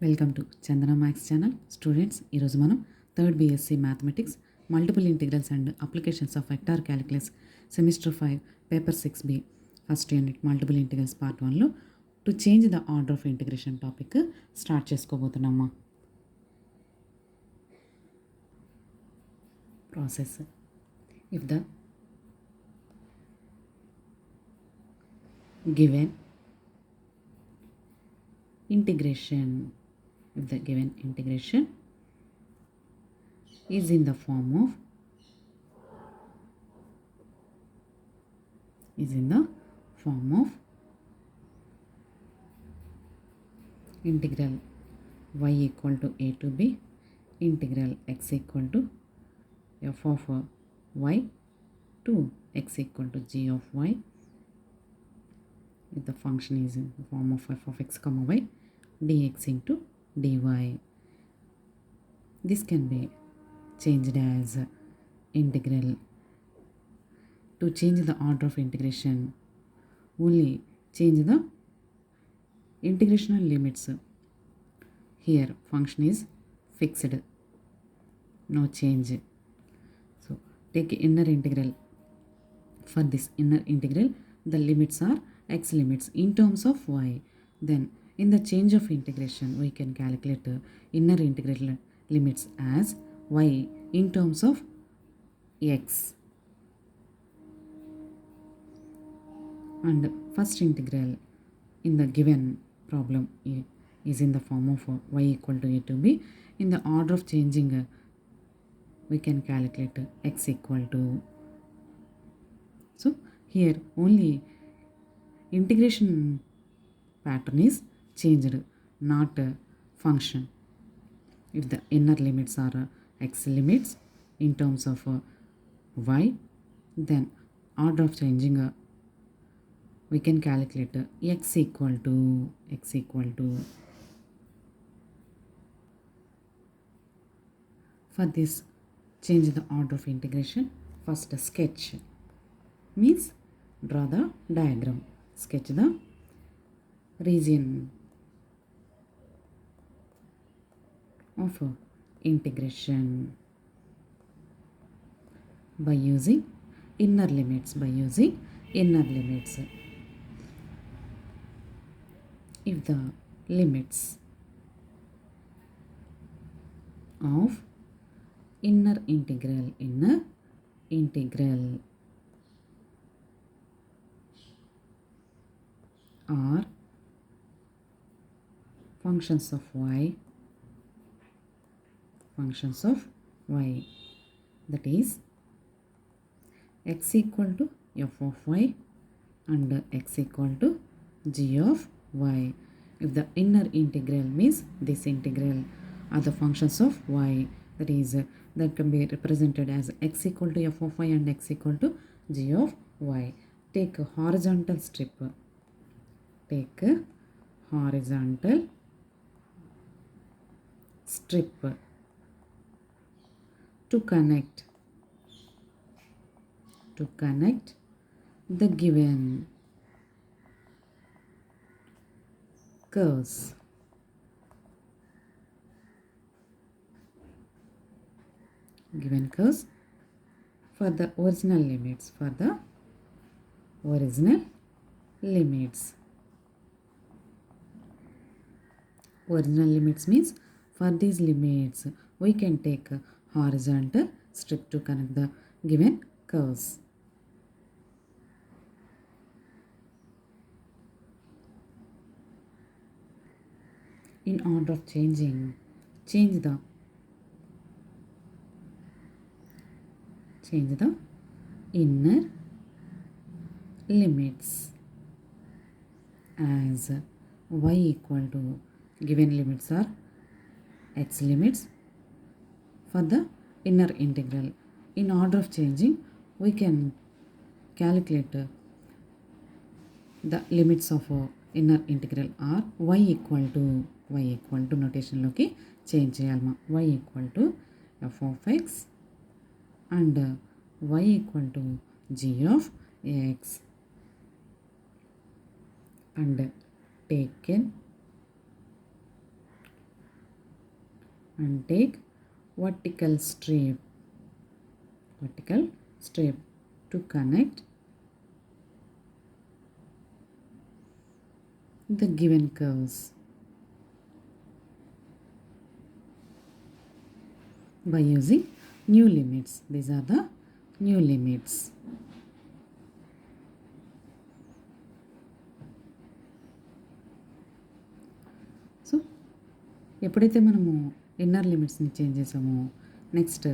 Welcome to Chandana maths channel. Students, ఈరోజు మనం third BSc mathematics multiple integrals and applications of vector calculus semester 5 paper 6B first unit multiple integrals part 1లో to change the order of integration topic start చేసుకోబోతున్నామా. Process: if the given integration is in the form of integral y equal to a to b integral x equal to f of y to x equal to g of y, if the function is in the form of f of x comma y dx into dy. This can be changed as integral. To change the order of integration, only change the integrational limits. Here function is fixed, no change. So take inner integral. For this inner integral, the limits are x limits in terms of y. Then in the change of integration, we can calculate inner integral limits as y in terms of x. And first integral in the given problem is in the form of y equal to a to b. In the order of changing, we can calculate x equal to. So here only integration pattern is changed, not function. If the inner limits are x limits in terms of y, then order of changing we can calculate x equal to. For this, change the order of integration. First sketch means draw the diagram. Sketch the region of integration by using inner limits. If the limits of inner integral are functions of y, that is x equal to f of y and x equal to g of y. If the inner integral means this integral are the functions of y, that is that can be represented as x equal to f of y and x equal to g of y. Take a horizontal strip. To connect the given curves. For the original limits. Original limits means for these limits we can take a horizontal strip to connect the given curves. In order of changing, change the inner limits as y equal to, given limits are x limits for the inner integral. In order of changing, we can calculate the limits of inner integral are y equal to notation loki change cheyalma. Y equal to f of x and y equal to g of x, and taken and take vertical strip to connect the given curves by using new limits. These are the new limits. So ఎప్పుడైతే మనము inner లిమిట్స్ని change చేసామో next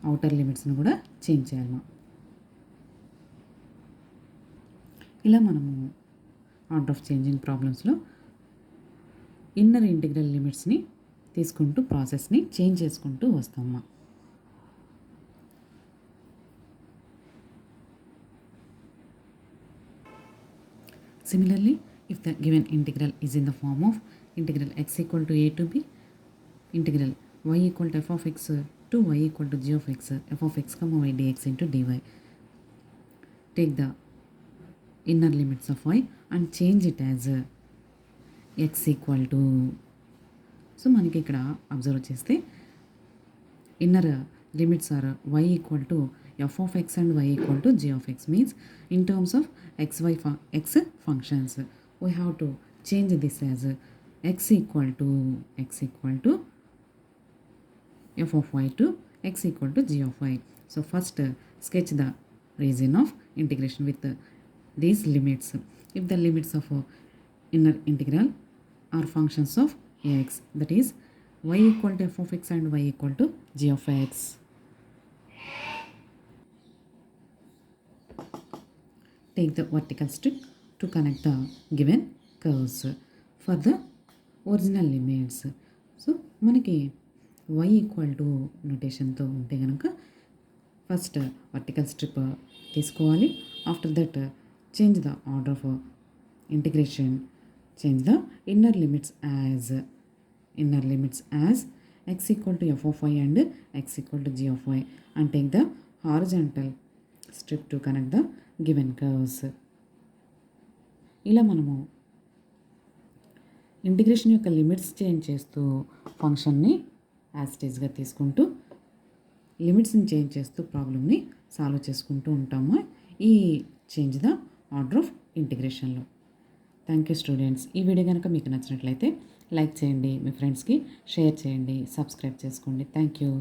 outer లిమిట్స్ని కూడా change చేయాలి. ఇలా మనము order of changing ప్రాబ్లమ్స్లో ఇన్నర్ ఇంటిగ్రల్ లిమిట్స్ని తీసుకుంటూ ప్రాసెస్ని చేంజ్ చేసుకుంటూ వస్తామా. Similarly, if the given integral is in the form of integral x equal to a to b, integral y equal to f of x to y equal to g of x, f of x comma y dx into dy. Take the inner limits of y and change it as x equal to. So మనకి ఇక్కడ observe చేస్తే inner limits are y equal to f of x and y equal to g of x, means in terms of x functions we have to change this as x equal to f of y to x equal to g of y. So first sketch the region of integration with these limits. If the limits of inner integral are functions of ax, that is y equal to f of x and y equal to g of x. Take the vertical strip to connect the given curves for the original limits. So మనకి y equal to నొటేషన్తో ఉంటే కనుక first vertical strip తీసుకోవాలి. After that change the order of integration, change the inner limits as x equal to f of y and x equal to g of y, and take the horizontal strip to connect the given curves. ఇలా మనము integration యొక్క limits change చేస్తూ ఫంక్షన్ని as it ఈస్గా తీసుకుంటూ లిమిట్స్ని change చేస్తూ ప్రాబ్లమ్ని solve చేసుకుంటూ ఉంటాము ఈ చేంజ్ ద ఆర్డర్ ఆఫ్ ఇంటిగ్రేషన్లో. Thank you students. ఈ వీడియో కనుక మీకు నచ్చినట్లయితే లైక్ చేయండి, మీ ఫ్రెండ్స్కి షేర్ చేయండి, సబ్స్క్రైబ్ చేసుకోండి. Thank you.